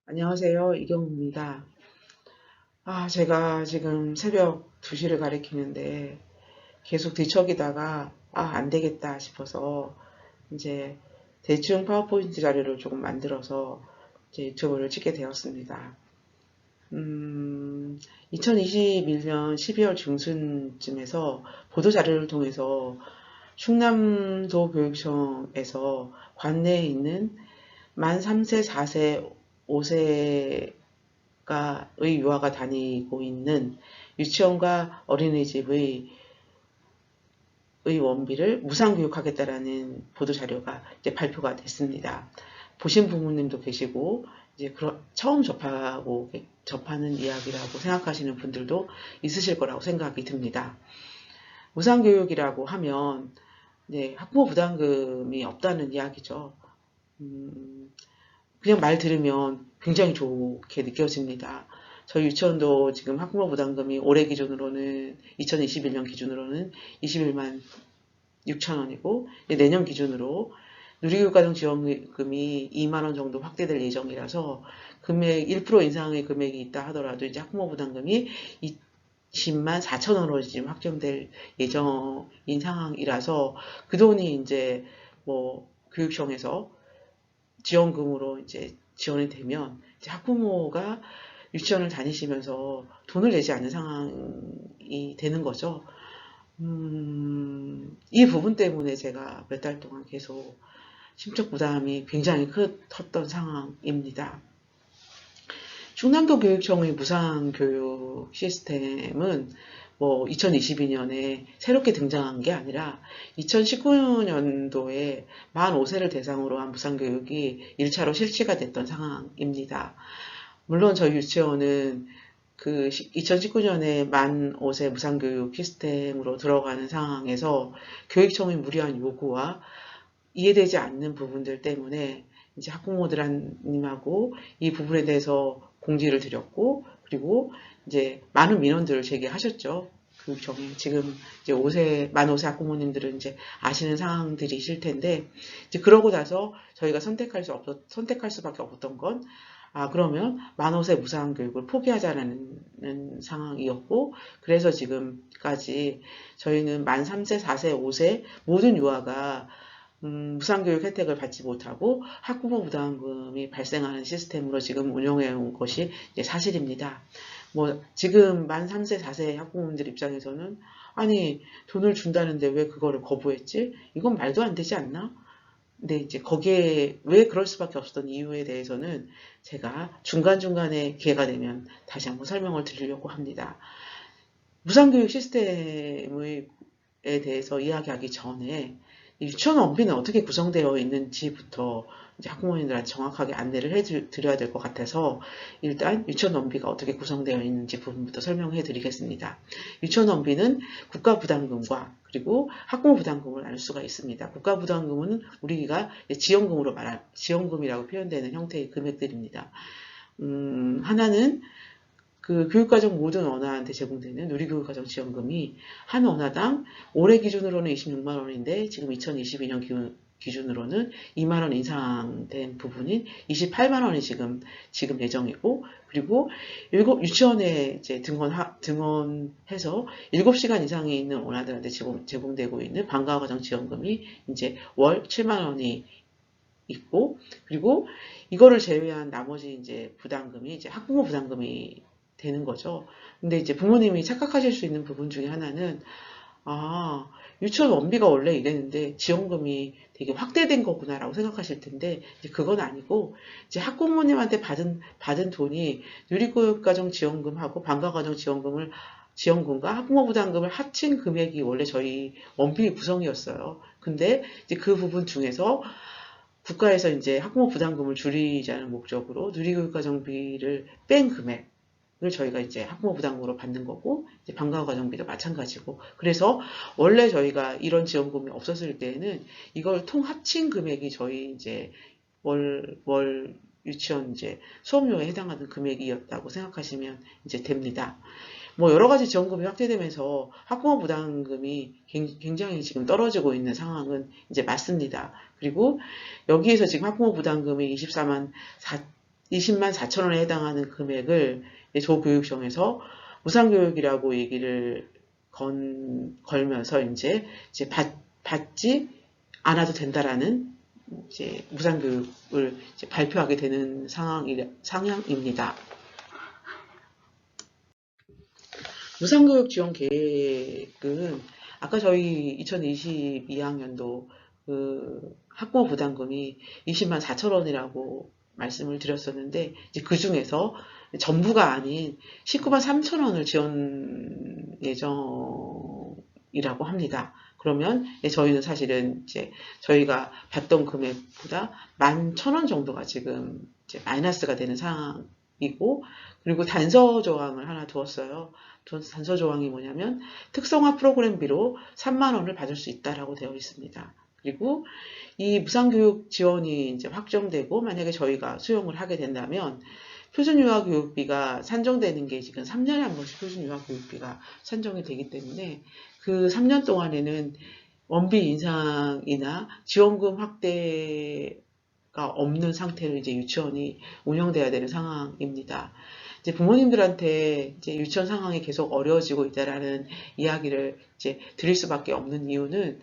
안녕하세요. 이경입니다. 제가 지금 새벽 2시를 가리키는데 계속 뒤척이다가 안 되겠다 싶어서 이제 대충 파워포인트 자료를 조금 만들어서 이제 유튜브를 찍게 되었습니다. 2021년 12월 중순쯤에서 보도자료를 통해서 충남도 교육청에서 관내에 있는 만 3세, 4세, 5세 의 유아가 다니고 있는 유치원과 어린이집의 원비를 무상교육하겠다라는 보도자료가 이제 발표가 됐습니다. 보신 부모님도 계시고 이제 처음 접하는 이야기라고 생각하시는 분들도 있으실 거라고 생각이 듭니다. 무상교육이라고 하면 학부모 부담금이 없다는 이야기죠. 그냥 말 들으면 굉장히 좋게 느껴집니다. 저희 유치원도 지금 학부모 부담금이 올해 기준으로는 2021년 기준으로는 21만 6천 원이고 내년 기준으로 누리교육가정 지원금이 2만 원 정도 확대될 예정이라서 금액 1% 인상의 금액이 있다 하더라도 이제 학부모 부담금이 20만 4천 원으로 지금 확정될 예정인 상황이라서 그 돈이 이제 교육청에서 지원금으로 이제 지원이 되면 이제 학부모가 유치원을 다니시면서 돈을 내지 않는 상황이 되는 거죠. 이 부분 때문에 제가 몇 달 동안 계속 심적 부담이 굉장히 컸던 상황입니다. 충남도 교육청의 무상교육 시스템은 2022년에 새롭게 등장한 게 아니라 2019년도에 만 5세를 대상으로 한 무상교육이 1차로 실시가 됐던 상황입니다. 물론 저희 유치원은 그 2019년에 만 5세 무상교육 시스템으로 들어가는 상황에서 교육청의 무리한 요구와 이해되지 않는 부분들 때문에 이제 학부모들님하고 이 부분에 대해서 공지를 드렸고, 그리고 이제 많은 민원들을 제기하셨죠. 교육청에. 지금 이제 만 5세 학부모님들은 이제 아시는 상황들이실 텐데, 이제 그러고 나서 저희가 선택할 수밖에 없었던 건, 그러면 만 5세 무상교육을 포기하자는 상황이었고, 그래서 지금까지 저희는 만 3세, 4세, 5세 모든 유아가 무상교육 혜택을 받지 못하고 학부모 부담금이 발생하는 시스템으로 지금 운영해 온 것이 이제 사실입니다. 지금 만 3세, 4세 학부모님들 입장에서는 아니 돈을 준다는데 왜 그거를 거부했지? 이건 말도 안 되지 않나? 근데 이제 거기에 왜 그럴 수밖에 없었던 이유에 대해서는 제가 중간중간에 기회가 되면 다시 한번 설명을 드리려고 합니다. 무상교육 시스템에 대해서 이야기하기 전에 유치원 원비는 어떻게 구성되어 있는지부터 이제 학부모님들한테 정확하게 안내를 해드려야 될 것 같아서 일단 유치원 원비가 어떻게 구성되어 있는지 부분부터 설명해 드리겠습니다. 유치원 원비는 국가 부담금과 그리고 학부모 부담금을 나눌 수가 있습니다. 국가 부담금은 우리가 지원금으로 말한 지원금이라고 표현되는 형태의 금액들입니다. 하나는 그 교육과정 모든 원화한테 제공되는 누리교육과정 지원금이 한 원화당 올해 기준으로는 26만 원인데 지금 2022년 기준으로는 2만 원 인상된 부분인 28만 원이 지금 예정이고, 그리고 유치원에 이제 등원해서 7시간 이상이 있는 원화들한테 제공되고 있는 방과과정 지원금이 이제 월 7만 원이 있고, 그리고 이거를 제외한 나머지 이제 부담금이 이제 학부모 부담금이 되는 거죠. 근데 이제 부모님이 착각하실 수 있는 부분 중에 하나는 유치원 원비가 원래 이랬는데 지원금이 되게 확대된 거구나라고 생각하실 텐데 이제 그건 아니고 이제 학부모님한테 받은 돈이 누리교육과정 지원금하고 방과과정 지원금과 학부모 부담금을 합친 금액이 원래 저희 원비 구성이었어요. 근데 이제 그 부분 중에서 국가에서 이제 학부모 부담금을 줄이자는 목적으로 누리교육과정비를 뺀 금액을 저희가 이제 학부모 부담금으로 받는 거고, 이제 방과후과정비도 마찬가지고, 그래서 원래 저희가 이런 지원금이 없었을 때에는 이걸 통 합친 금액이 저희 이제 월 유치원 이제 수업료에 해당하는 금액이었다고 생각하시면 이제 됩니다. 여러 가지 지원금이 확대되면서 학부모 부담금이 굉장히 지금 떨어지고 있는 상황은 이제 맞습니다. 그리고 여기에서 지금 학부모 부담금이 20만 4천 원에 해당하는 금액을 조교육청에서 무상교육이라고 얘기를 걸면서 이제 받지 않아도 된다라는 이제 무상교육을 이제 발표하게 되는 상황입니다. 무상교육 지원 계획은 아까 저희 2022학년도 그 학부모 부담금이 20만 4천 원이라고 말씀을 드렸었는데 이제 그 중에서 전부가 아닌 19만 3천 원을 지원 예정이라고 합니다. 그러면 저희는 사실은 이제 저희가 받던 금액보다 11,000원 정도가 지금 이제 마이너스가 되는 상황이고, 그리고 단서 조항을 하나 두었어요. 단서 조항이 뭐냐면 특성화 프로그램비로 3만 원을 받을 수 있다라고 되어 있습니다. 그리고 이 무상교육 지원이 이제 확정되고 만약에 저희가 수용을 하게 된다면 표준유아교육비가 산정되는 게 지금 3년에 한 번씩 표준유아교육비가 산정이 되기 때문에 그 3년 동안에는 원비 인상이나 지원금 확대가 없는 상태로 이제 유치원이 운영돼야 되는 상황입니다. 이제 부모님들한테 이제 유치원 상황이 계속 어려워지고 있다라는 이야기를 이제 드릴 수밖에 없는 이유는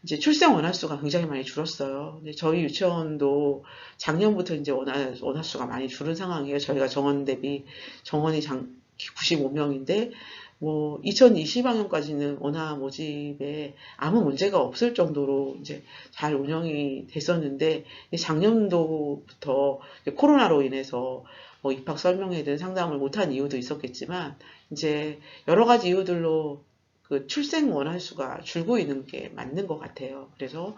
이제 출생 원화수가 굉장히 많이 줄었어요. 근데 저희 유치원도 작년부터 이제 원화수가 많이 줄은 상황이에요. 저희가 정원 대비 정원이 95명인데 뭐 2020학년까지는 원화 모집에 아무 문제가 없을 정도로 이제 잘 운영이 됐었는데 작년도부터 코로나로 인해서 뭐 입학 설명회든 상담을 못한 이유도 있었겠지만 이제 여러 가지 이유들로 그 출생 원화수가 줄고 있는 게 맞는 것 같아요. 그래서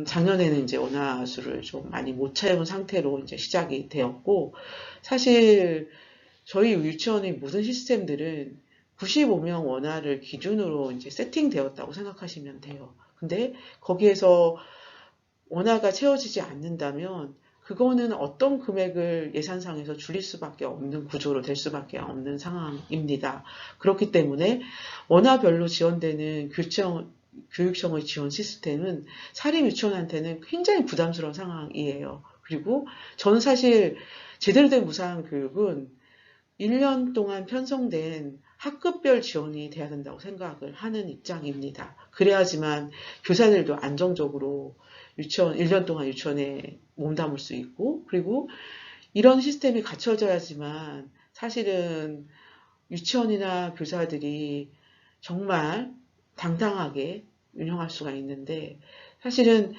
작년에는 이제 원화수를 좀 많이 못 채운 상태로 이제 시작이 되었고, 사실 저희 유치원의 모든 시스템들은 95명 원화를 기준으로 이제 세팅되었다고 생각하시면 돼요. 근데 거기에서 원화가 채워지지 않는다면 그거는 어떤 금액을 예산상에서 줄일 수밖에 없는 구조로 될 수밖에 없는 상황입니다. 그렇기 때문에 원화별로 지원되는 교육청의 지원 시스템은 사립 유치원한테는 굉장히 부담스러운 상황이에요. 그리고 저는 사실 제대로 된 무상교육은 1년 동안 편성된 학급별 지원이 돼야 된다고 생각을 하는 입장입니다. 그래야지만 교사들도 안정적으로 1년 동안 유치원에 몸담을 수 있고, 그리고 이런 시스템이 갖춰져야지만 사실은 유치원이나 교사들이 정말 당당하게 운영할 수가 있는데, 사실은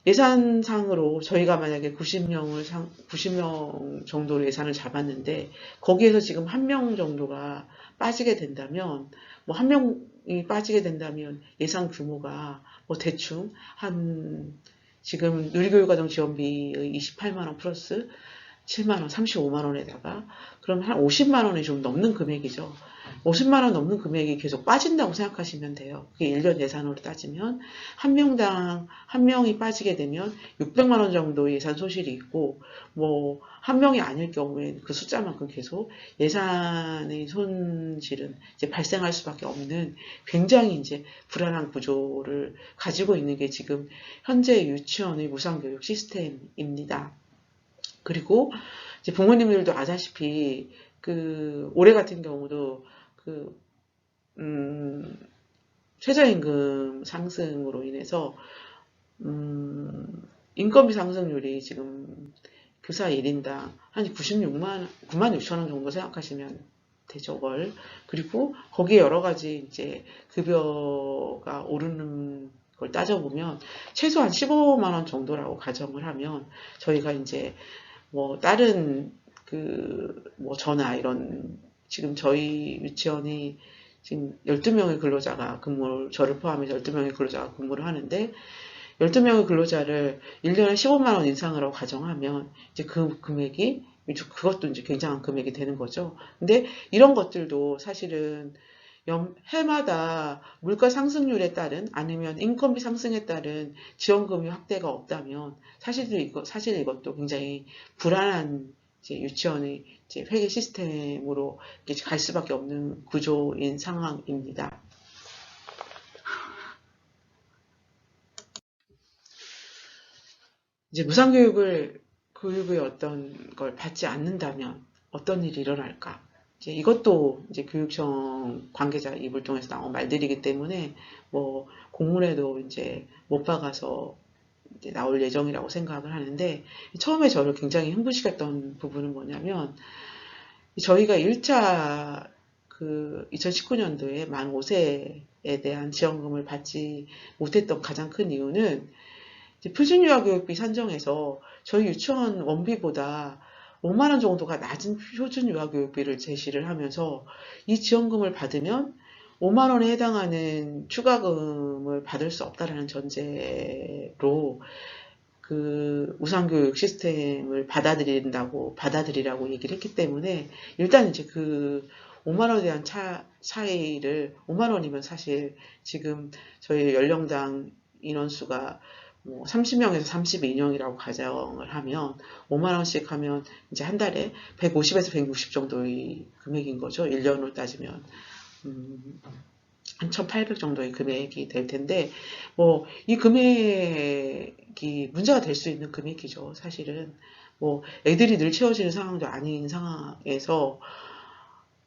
예산상으로 저희가 만약에 90명 정도로 예산을 잡았는데 거기에서 지금 1명 정도가 빠지게 된다면 뭐 1명이 빠지게 된다면 예산 규모가 뭐 대충 한 지금 누리교육아동 지원비의 28만 원 플러스 7만 원, 35만 원에다가 그럼 한 50만 원이 좀 넘는 금액이죠. 50만 원 넘는 금액이 계속 빠진다고 생각하시면 돼요. 그게 1년 예산으로 따지면 한 명당 한 명이 빠지게 되면 600만 원 정도 예산 소실이 있고, 뭐 한 명이 아닐 경우에는 그 숫자만큼 계속 예산의 손실은 이제 발생할 수밖에 없는 굉장히 이제 불안한 구조를 가지고 있는 게 지금 현재 유치원의 무상교육 시스템입니다. 그리고 이제 부모님들도 아다시피 그 올해 같은 경우도 그 최저임금 상승으로 인해서 인건비 상승률이 지금 교사 1인당 한 9만 6천 원 정도 생각하시면 되죠, 월. 그리고 거기에 여러 가지 이제 급여가 오르는 걸 따져보면 최소한 15만 원 정도라고 가정을 하면 저희가 이제 뭐 다른 뭐 저나 이런 지금 저희 유치원이 지금 12명의 근로자가 저를 포함해서 12명의 근로자가 근무를 하는데 12명의 근로자를 1년에 15만 원 인상으로 가정하면 이제 그 금액이 그것도 이제 굉장한 금액이 되는 거죠. 근데 이런 것들도 사실은 해마다 물가 상승률에 따른 아니면 인건비 상승에 따른 지원금이 확대가 없다면 사실 이것도 굉장히 불안한 이제 유치원의 이제 회계 시스템으로 갈 수밖에 없는 구조인 상황입니다. 이제 무상교육을 교육의 어떤 걸 받지 않는다면 어떤 일이 일어날까? 이제 이것도 이제 교육청 관계자 입을 통해서 나온 말들이기 때문에 뭐 공문에도 이제 못 박아서 이제 나올 예정이라고 생각을 하는데, 처음에 저를 굉장히 흥분시켰던 부분은 뭐냐면, 저희가 1차 그 2019년도에 만 5세에 대한 지원금을 받지 못했던 가장 큰 이유는, 표준유아교육비 산정에서 저희 유치원 원비보다 5만 원 정도가 낮은 표준유아교육비를 제시를 하면서, 이 지원금을 받으면 5만 원에 해당하는 추가금을 받을 수 없다라는 전제로 그 우상교육 시스템을 받아들이라고 얘기를 했기 때문에, 일단 이제 그 5만 원에 대한 차이를, 5만 원이면 사실 지금 저희 연령당 인원수가 뭐 30명에서 32명이라고 가정을 하면 5만 원씩 하면 이제 한 달에 150에서 160 정도의 금액인 거죠. 1년으로 따지면 한 1,800 정도의 금액이 될 텐데, 뭐 이 금액이 문제가 될 수 있는 금액이죠. 사실은 뭐 애들이 늘 채워지는 상황도 아닌 상황에서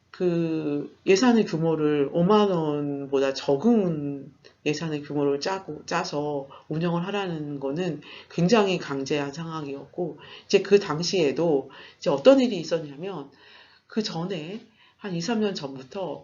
그 예산의 규모를 5만 원보다 적은 예산의 규모를 짜서 운영을 하라는 거는 굉장히 강제한 상황이었고, 이제 그 당시에도 이제 어떤 일이 있었냐면, 그 전에 한 2, 3년 전부터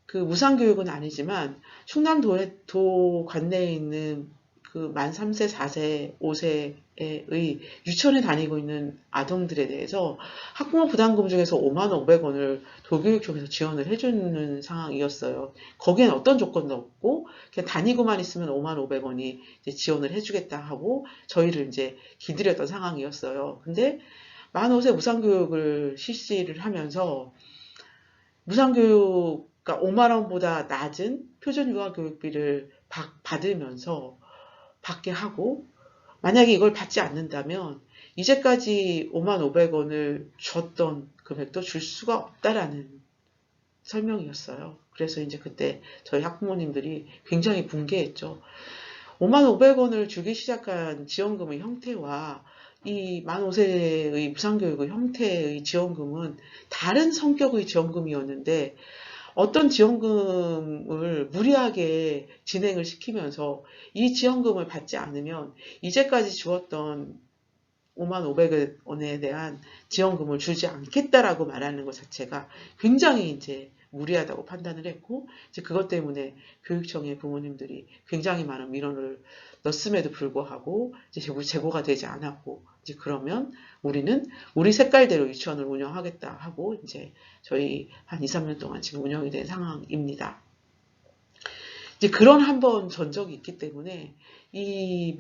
그 무상교육은 아니지만 충남도 관내에 있는 그 만 3세, 4세, 5세의 유치원에 다니고 있는 아동들에 대해서 학부모 부담금 중에서 5만 500원을 도교육청에서 지원을 해주는 상황이었어요. 거기엔 어떤 조건도 없고 그냥 다니고만 있으면 5만 500원이 지원을 해주겠다 하고 저희를 이제 기다렸던 상황이었어요. 근데 만 5세 무상교육을 실시를 하면서 무상교육, 그러니까 5만 원보다 낮은 표준유아교육비를 받게 하고, 만약에 이걸 받지 않는다면 이제까지 5만 500원을 줬던 금액도 줄 수가 없다라는 설명이었어요. 그래서 이제 그때 저희 학부모님들이 굉장히 붕괴했죠. 5만 500원을 주기 시작한 지원금의 형태와 이 만 5세의 무상교육의 형태의 지원금은 다른 성격의 지원금이었는데, 어떤 지원금을 무리하게 진행을 시키면서 이 지원금을 받지 않으면 이제까지 주었던 5만 500원에 대한 지원금을 주지 않겠다라고 말하는 것 자체가 굉장히 이제 무리하다고 판단을 했고, 이제 그것 때문에 교육청의 부모님들이 굉장히 많은 민원을 넣었음에도 불구하고 이제 재고가 되지 않았고, 이제 그러면 우리는 우리 색깔대로 유치원을 운영하겠다 하고 이제 저희 한 2, 3년 동안 지금 운영이 된 상황입니다. 이제 그런 한번 전적이 있기 때문에 이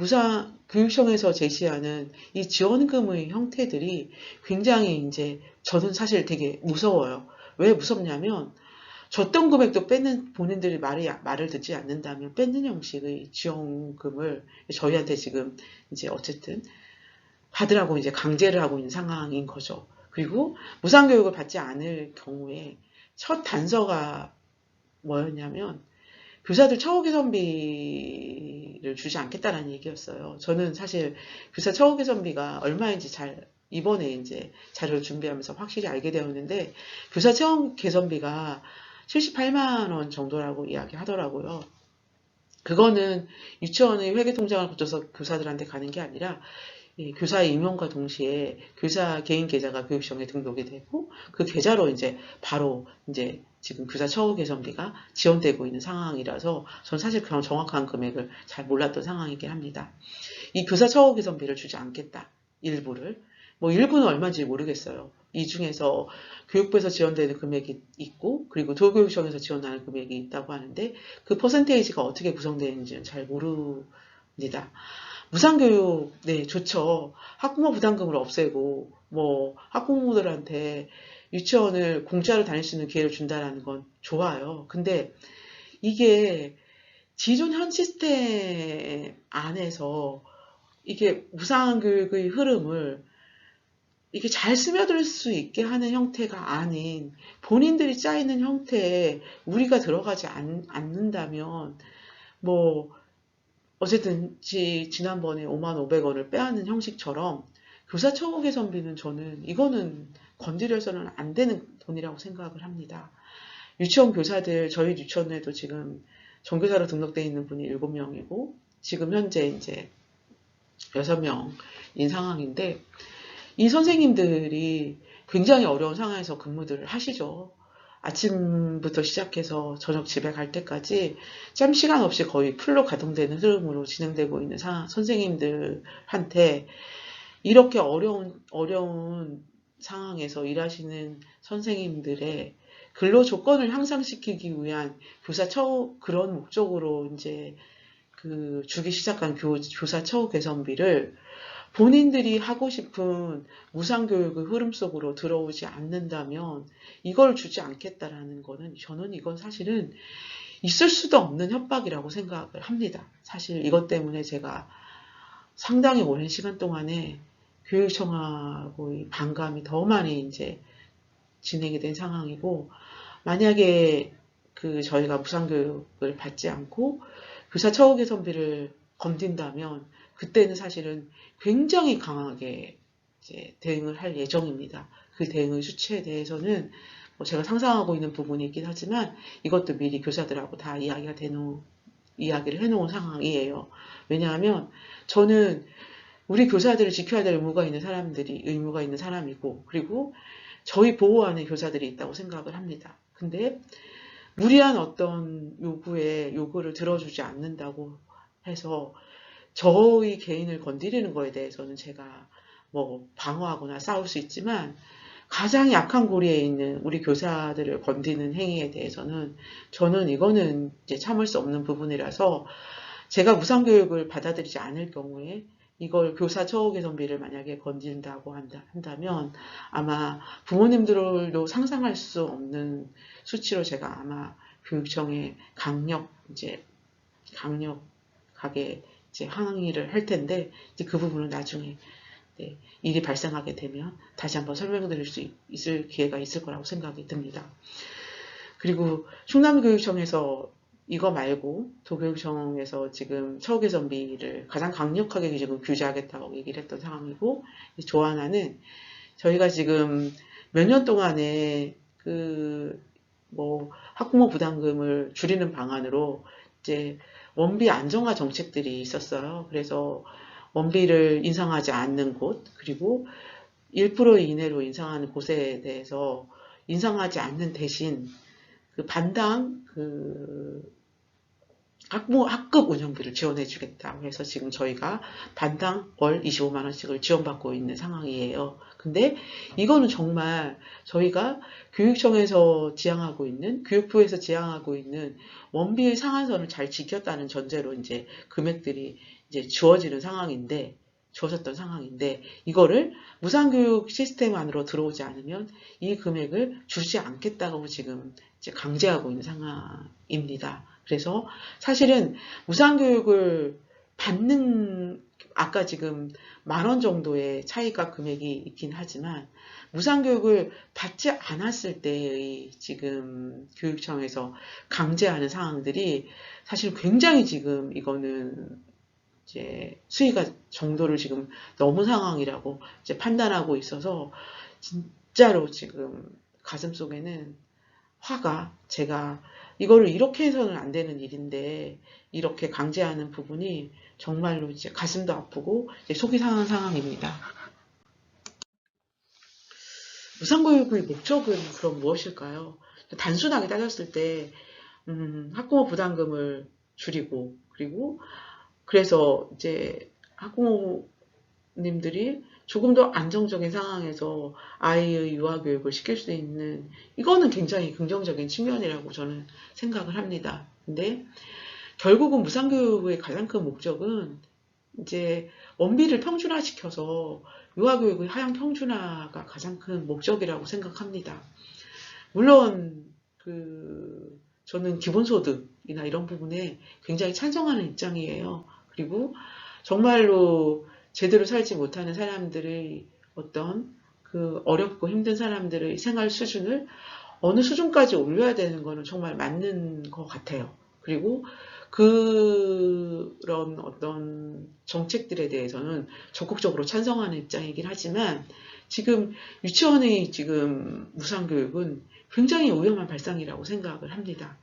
교육청에서 제시하는 이 지원금의 형태들이 굉장히 이제 저는 사실 되게 무서워요. 왜 무섭냐면, 줬던 금액도 본인들이 말을 듣지 않는다면 뺏는 형식의 지원금을 저희한테 지금 이제 어쨌든 받으라고 이제 강제를 하고 있는 상황인 거죠. 그리고 무상교육을 받지 않을 경우에 첫 단서가 뭐였냐면, 교사들 처우 개선비를 주지 않겠다라는 얘기였어요. 저는 사실 교사 처우 개선비가 얼마인지 이번에 이제 자료를 준비하면서 확실히 알게 되었는데, 교사 처우 개선비가 78만 원 정도라고 이야기하더라고요. 그거는 유치원의 회계통장을 거쳐서 교사들한테 가는 게 아니라 교사의 임용과 동시에 교사 개인 계좌가 교육청에 등록이 되고, 그 계좌로 이제 바로 이제 지금 교사 처우 개선비가 지원되고 있는 상황이라서 전 사실 그런 정확한 금액을 잘 몰랐던 상황이긴 합니다. 이 교사 처우 개선비를 주지 않겠다. 일부는 얼마인지 모르겠어요. 이 중에서 교육부에서 지원되는 금액이 있고, 그리고 도교육청에서 지원하는 금액이 있다고 하는데, 그 퍼센테이지가 어떻게 구성되는지는 잘 모릅니다. 무상교육, 네, 좋죠. 학부모 부담금을 없애고, 학부모들한테 유치원을 공짜로 다닐 수 있는 기회를 준다는 건 좋아요. 근데 이게 기존 현 시스템 안에서 이게 무상교육의 흐름을 이게 잘 스며들 수 있게 하는 형태가 아닌 본인들이 짜있는 형태에 우리가 들어가지 않는다면, 어쨌든 지난번에 5만 500원을 빼앗는 형식처럼 교사 처우 개선비는 저는 이거는 건드려서는 안 되는 돈이라고 생각을 합니다. 유치원 교사들, 저희 유치원에도 지금 전교사로 등록되어 있는 분이 7명이고, 지금 현재 이제 6명인 상황인데, 이 선생님들이 굉장히 어려운 상황에서 근무들을 하시죠. 아침부터 시작해서 저녁 집에 갈 때까지 짬 시간 없이 거의 풀로 가동되는 흐름으로 진행되고 있는 선생님들한테 이렇게 어려운 상황에서 일하시는 선생님들의 근로 조건을 향상시키기 위한 교사 처우 그런 목적으로 이제 주기 시작한 교사 처우 개선비를 본인들이 하고 싶은 무상교육의 흐름 속으로 들어오지 않는다면 이걸 주지 않겠다라는 거는 저는 이건 사실은 있을 수도 없는 협박이라고 생각을 합니다. 사실 이것 때문에 제가 상당히 오랜 시간 동안에 교육청하고의 반감이 더 많이 이제 진행이 된 상황이고, 만약에 저희가 무상교육을 받지 않고 교사 처우 개선비를 건든다면 그때는 사실은 굉장히 강하게 이제 대응을 할 예정입니다. 그 대응의 수치에 대해서는 뭐 제가 상상하고 있는 부분이 있긴 하지만 이것도 미리 교사들하고 다 이야기를 해놓은 상황이에요. 왜냐하면 저는 우리 교사들을 지켜야 될 의무가 있는 사람이고, 그리고 저희 보호 안에 교사들이 있다고 생각을 합니다. 근데 무리한 어떤 요구를 들어주지 않는다고 해서 저의 개인을 건드리는 거에 대해서는 제가 뭐 방어하거나 싸울 수 있지만, 가장 약한 고리에 있는 우리 교사들을 건드리는 행위에 대해서는 저는 이거는 이제 참을 수 없는 부분이라서, 제가 무상교육을 받아들이지 않을 경우에 이걸 교사 처우 개선비를 만약에 건진다고 한다면 아마 부모님들도 상상할 수 없는 수치로 제가 아마 교육청에 강력하게 이제 항의를 할 텐데, 이제 그 부분은 나중에 일이 발생하게 되면 다시 한번 설명드릴 수 있을 기회가 있을 거라고 생각이 듭니다. 그리고 충남교육청에서 이거 말고 도교육청에서 지금 처우 개선비를 가장 강력하게 지금 규제하겠다고 얘기를 했던 상황이고, 조하나는 저희가 지금 몇 년 동안에 학부모 부담금을 줄이는 방안으로 이제 원비 안정화 정책들이 있었어요. 그래서 원비를 인상하지 않는 곳, 그리고 1% 이내로 인상하는 곳에 대해서 인상하지 않는 대신 반당 학급 운영비를 지원해 주겠다고 해서 지금 저희가 반당 월 25만 원씩을 지원받고 있는 상황이에요. 근데 이거는 정말 저희가 교육청에서 교육부에서 지향하고 있는 원비의 상한선을 잘 지켰다는 전제로 이제 금액들이 이제 주어졌던 상황인데, 이거를 무상교육 시스템 안으로 들어오지 않으면 이 금액을 주지 않겠다고 지금 이제 강제하고 있는 상황입니다. 그래서 사실은 무상교육을 받는, 아까 지금 10,000원 정도의 차이가 금액이 있긴 하지만, 무상교육을 받지 않았을 때의 지금 교육청에서 강제하는 상황들이 사실 굉장히 지금 이거는 이제 수위가 정도를 지금 넘은 상황이라고 이제 판단하고 있어서, 진짜로 지금 가슴 속에는 제가 이거를 이렇게 해서는 안 되는 일인데 이렇게 강제하는 부분이 정말로 이제 가슴도 아프고 이제 속이 상한 상황입니다. 무상교육의 목적은 그럼 무엇일까요? 단순하게 따졌을 때 학부모 부담금을 줄이고, 그리고 그래서 이제 학부모님들이 조금 더 안정적인 상황에서 아이의 유아교육을 시킬 수 있는, 이거는 굉장히 긍정적인 측면이라고 저는 생각을 합니다. 근데 결국은 무상교육의 가장 큰 목적은 이제 원비를 평준화시켜서 유아교육의 하향 평준화가 가장 큰 목적이라고 생각합니다. 물론 저는 기본소득이나 이런 부분에 굉장히 찬성하는 입장이에요. 그리고 정말로 제대로 살지 못하는 사람들의 어떤 어렵고 힘든 사람들의 생활 수준을 어느 수준까지 올려야 되는 거는 정말 맞는 것 같아요. 그리고 그런 어떤 정책들에 대해서는 적극적으로 찬성하는 입장이긴 하지만 지금 유치원의 지금 무상교육은 굉장히 위험한 발상이라고 생각을 합니다.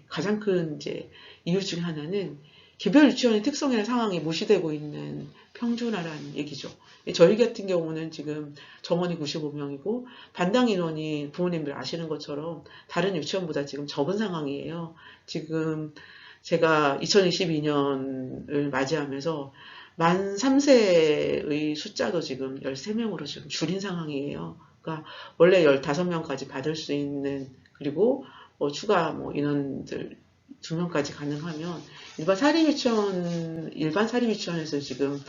가장 큰 이제 이유 중 하나는 개별 유치원의 특성이나 상황이 무시되고 있는 평준화라는 얘기죠. 저희 같은 경우는 지금 정원이 95명이고 반당 인원이 부모님들 아시는 것처럼 다른 유치원보다 지금 적은 상황이에요. 지금 제가 2022년을 맞이하면서 만 3세의 숫자도 지금 13명으로 지금 줄인 상황이에요. 그러니까 원래 15명까지 받을 수 있는, 그리고 추가 인원들 2명까지 가능하면 일반 사립유치원에서 지금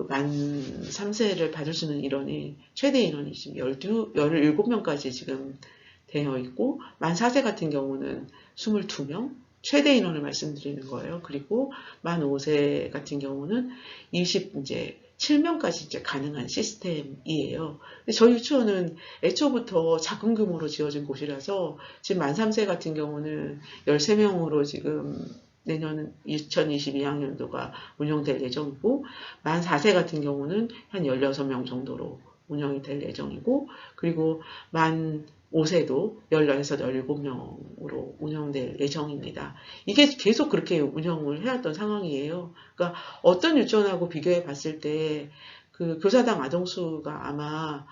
만 3세를 받을 수 있는 인원이 최대 인원이 지금 17명까지 지금 되어 있고, 만 4세 같은 경우는 22명, 최대 인원을 말씀드리는 거예요. 그리고 만 5세 같은 경우는 27명까지 이제 가능한 시스템이에요. 근데 저희 유치원은 애초부터 작은 규모로 지어진 곳이라서 지금 만 3세 같은 경우는 13명으로 지금 내년 2022학년도가 운영될 예정이고, 만 4세 같은 경우는 한 16명 정도로 운영이 될 예정이고, 그리고 만 5세도 16에서 17명으로 운영될 예정입니다. 이게 계속 그렇게 운영을 해왔던 상황이에요. 그러니까 어떤 유치원하고 비교해 봤을 때 그 교사당 아동수가 아마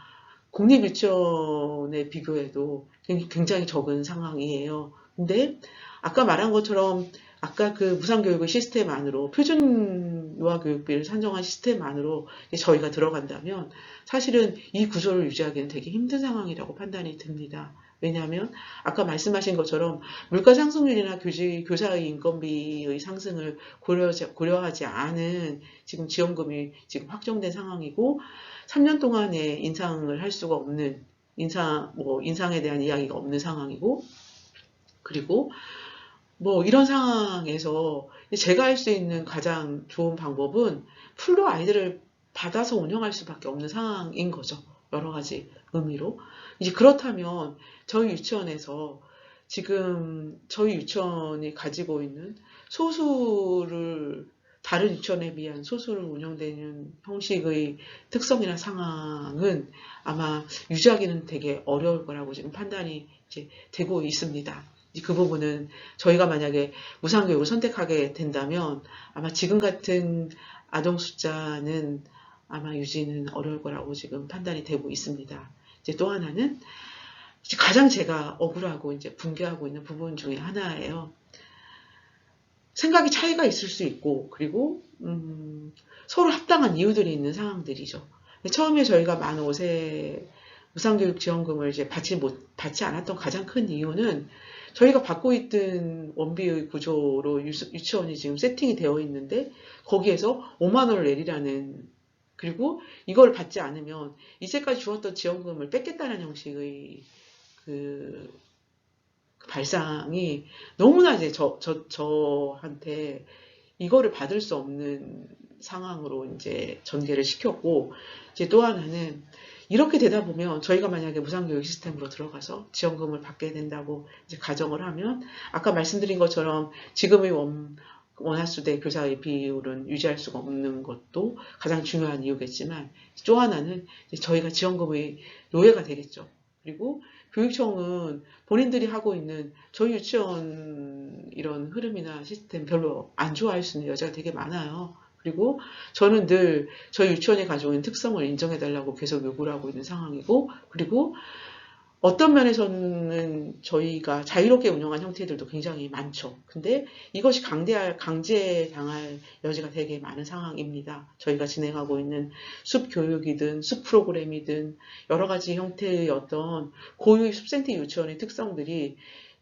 공립유치원에 비교해도 굉장히 적은 상황이에요. 근데 아까 말한 것처럼 아까 그 무상교육의 시스템 안으로 표준 유아교육비를 산정한 시스템 안으로 저희가 들어간다면 사실은 이 구조를 유지하기는 되게 힘든 상황이라고 판단이 듭니다. 왜냐하면 아까 말씀하신 것처럼 물가 상승률이나 교사의 인건비의 상승을 고려하지 않은 지금 지원금이 지금 확정된 상황이고, 3년 동안에 인상을 할 수가 없는, 인상에 대한 이야기가 없는 상황이고, 그리고 이런 상황에서 제가 할 수 있는 가장 좋은 방법은 풀로 아이들을 받아서 운영할 수밖에 없는 상황인 거죠. 여러 가지 의미로. 이제 그렇다면 저희 유치원에서 지금 저희 유치원이 가지고 있는 다른 유치원에 비한 소수를 운영되는 형식의 특성이나 상황은 아마 유지하기는 되게 어려울 거라고 지금 판단이 이제 되고 있습니다. 그 부분은 저희가 만약에 무상교육을 선택하게 된다면 아마 지금 같은 아동 숫자는 아마 유지는 어려울 거라고 지금 판단이 되고 있습니다. 이제 또 하나는 이제 가장 제가 억울하고 이제 붕괴하고 있는 부분 중에 하나예요. 생각이 차이가 있을 수 있고, 그리고 서로 합당한 이유들이 있는 상황들이죠. 처음에 저희가 만 5세 무상교육 지원금을 이제 받지 않았던 가장 큰 이유는 저희가 받고 있던 원비의 구조로 유치원이 지금 세팅이 되어 있는데 거기에서 5만 원을 내리라는, 그리고 이걸 받지 않으면 이제까지 주었던 지원금을 뺏겠다는 형식의 그 발상이 너무나 이제 저한테 이거를 받을 수 없는 상황으로 이제 전개를 시켰고, 이제 또 하나는 이렇게 되다 보면 저희가 만약에 무상교육 시스템으로 들어가서 지원금을 받게 된다고 이제 가정을 하면 아까 말씀드린 것처럼 지금의 원활수대 교사의 비율은 유지할 수가 없는 것도 가장 중요한 이유겠지만, 또 하나는 저희가 지원금의 노예가 되겠죠. 그리고 교육청은 본인들이 하고 있는 저희 유치원 이런 흐름이나 시스템 별로 안 좋아할 수 있는 여자가 되게 많아요. 그리고 저는 늘 저희 유치원이 가지고 있는 특성을 인정해달라고 계속 요구를 하고 있는 상황이고, 그리고 어떤 면에서는 저희가 자유롭게 운영한 형태들도 굉장히 많죠. 근데 이것이 강제당할 여지가 되게 많은 상황입니다. 저희가 진행하고 있는 숲 교육이든 숲 프로그램이든 여러 가지 형태의 어떤 고유의 숲센터 유치원의 특성들이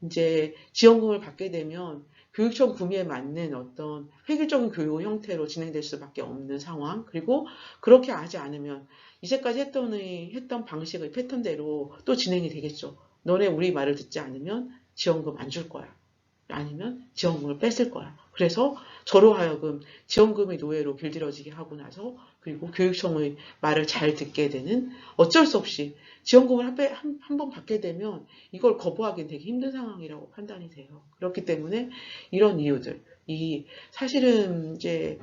이제 지원금을 받게 되면 교육청 구미에 맞는 어떤 획일적인 교육 형태로 진행될 수밖에 없는 상황, 그리고 그렇게 하지 않으면 이제까지 했던 방식의 패턴대로 또 진행이 되겠죠. 너네 우리 말을 듣지 않으면 지원금 안 줄 거야. 아니면 지원금을 뺏을 거야. 그래서 저로 하여금 지원금의 노예로 길들여지게 하고 나서, 그리고 교육청의 말을 잘 듣게 되는, 어쩔 수 없이 지원금을 한 번 받게 되면 이걸 거부하기는 되게 힘든 상황이라고 판단이 돼요. 그렇기 때문에 이런 이유들, 이 사실은 이제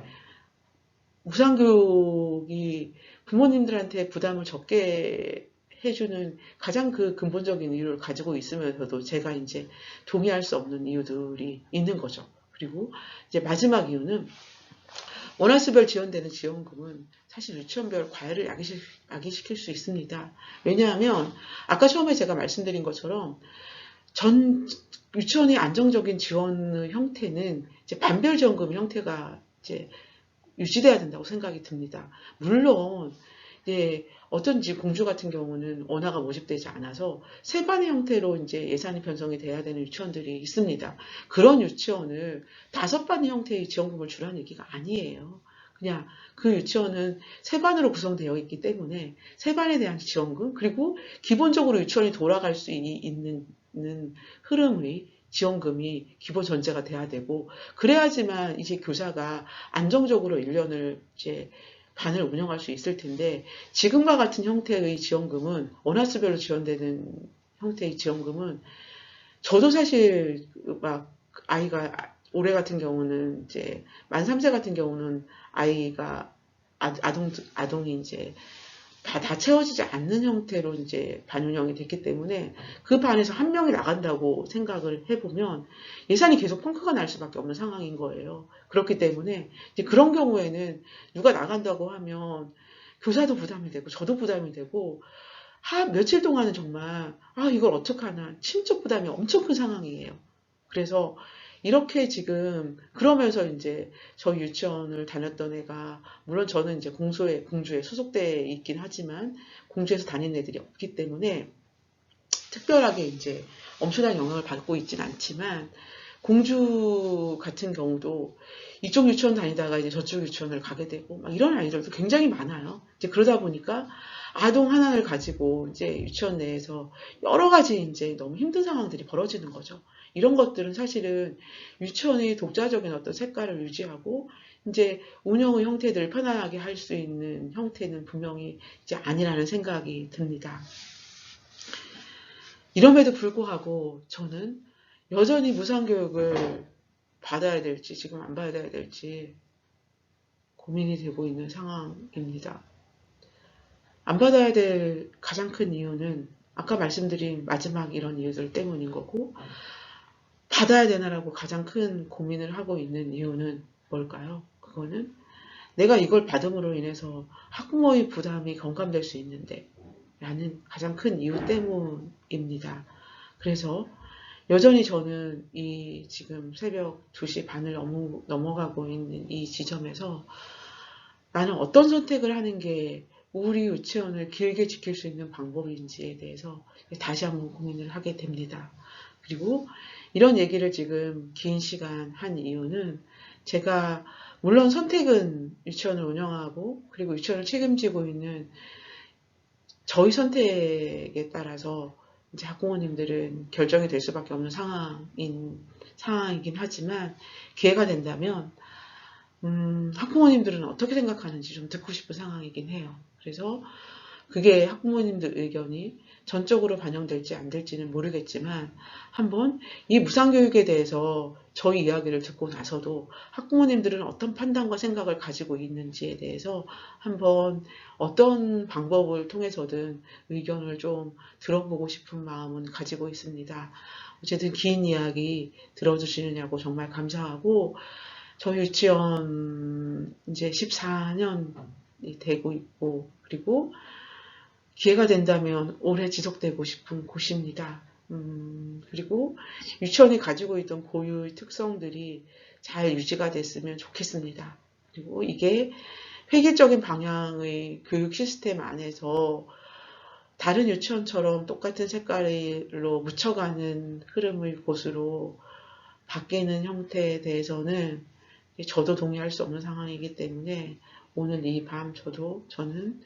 무상교육이 부모님들한테 부담을 적게 해주는 가장 그 근본적인 이유를 가지고 있으면서도 제가 이제 동의할 수 없는 이유들이 있는 거죠. 그리고 이제 마지막 이유는 원화수별 지원되는 지원금은 사실 유치원별 과외를 야기시킬 수 있습니다. 왜냐하면 아까 처음에 제가 말씀드린 것처럼 전 유치원의 안정적인 지원 형태는 이제 반별 지원금 형태가 이제 유지돼야 된다고 생각이 듭니다. 물론 이제 어떤지 공주 같은 경우는 원화가 모집되지 않아서 세반의 형태로 이제 예산이 편성이 돼야 되는 유치원들이 있습니다. 그런 유치원을 5반의 형태의 지원금을 주라는 얘기가 아니에요. 그냥 그 유치원은 세반으로 구성되어 있기 때문에 세반에 대한 지원금 그리고 기본적으로 유치원이 돌아갈 수 있는 흐름의 지원금이 기본 전제가 돼야 되고 그래야지만 이제 교사가 안정적으로 1년을 이제 반을 운영할 수 있을 텐데 지금과 같은 형태의 지원금은 원화수별로 지원되는 형태의 지원금은 저도 사실 막 아이가 올해 같은 경우는 이제 만 3세 같은 경우는 아이가 아동이 이제 다 채워지지 않는 형태로 이제 반 운영이 됐기 때문에 그 반에서 한 명이 나간다고 생각을 해보면 예산이 계속 펑크가 날 수밖에 없는 상황인 거예요. 그렇기 때문에 이제 그런 경우에는 누가 나간다고 하면 교사도 부담이 되고 저도 부담이 되고 며칠 동안은 정말 이걸 어떡하나 침적 부담이 엄청 큰 상황이에요. 그래서 이렇게 지금 그러면서 이제 저희 유치원을 다녔던 애가 물론 저는 이제 공주에 소속돼 있긴 하지만 공주에서 다니는 애들이 없기 때문에 특별하게 이제 엄청난 영향을 받고 있진 않지만 공주 같은 경우도 이쪽 유치원 다니다가 이제 저쪽 유치원을 가게 되고 막 이런 아이들도 굉장히 많아요. 이제 그러다 보니까 아동 하나를 가지고 이제 유치원 내에서 여러 가지 이제 너무 힘든 상황들이 벌어지는 거죠. 이런 것들은 사실은 유치원의 독자적인 어떤 색깔을 유지하고 이제 운영의 형태들을 편안하게 할 수 있는 형태는 분명히 이제 아니라는 생각이 듭니다. 이럼에도 불구하고 저는 여전히 무상교육을 받아야 될지 지금 안 받아야 될지 고민이 되고 있는 상황입니다. 안 받아야 될 가장 큰 이유는 아까 말씀드린 마지막 이런 이유들 때문인 거고 받아야 되나라고 가장 큰 고민을 하고 있는 이유는 뭘까요? 그거는 내가 이걸 받음으로 인해서 학부모의 부담이 경감될 수 있는데 라는 가장 큰 이유 때문입니다. 그래서 여전히 저는 이 지금 새벽 2시 반을 넘어가고 있는 이 지점에서 나는 어떤 선택을 하는 게 우리 유치원을 길게 지킬 수 있는 방법인지에 대해서 다시 한번 고민을 하게 됩니다. 그리고 이런 얘기를 지금 긴 시간 한 이유는 제가 물론 선택은 유치원을 운영하고 그리고 유치원을 책임지고 있는 저희 선택에 따라서 이제 학부모님들은 결정이 될 수밖에 없는 상황이긴 하지만 기회가 된다면 학부모님들은 어떻게 생각하는지 좀 듣고 싶은 상황이긴 해요. 그래서 그게 학부모님들 의견이 전적으로 반영될지 안 될지는 모르겠지만 한번 이 무상교육에 대해서 저희 이야기를 듣고 나서도 학부모님들은 어떤 판단과 생각을 가지고 있는지에 대해서 한번 어떤 방법을 통해서든 의견을 좀 들어보고 싶은 마음은 가지고 있습니다. 어쨌든 긴 이야기 들어주시느냐고 정말 감사하고 저희 유치원 이제 14년이 되고 있고 그리고 기회가 된다면 오래 지속되고 싶은 곳입니다. 그리고 유치원이 가지고 있던 고유의 특성들이 잘 유지가 됐으면 좋겠습니다. 그리고 이게 획일적인 방향의 교육 시스템 안에서 다른 유치원처럼 똑같은 색깔로 묻혀가는 흐름의 곳으로 바뀌는 형태에 대해서는 저도 동의할 수 없는 상황이기 때문에 오늘 이 밤 저는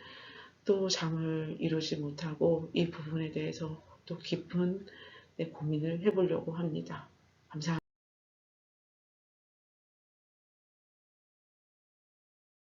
또 잠을 이루지 못하고 이 부분에 대해서 또 깊은 고민을 해보려고 합니다. 감사합니다.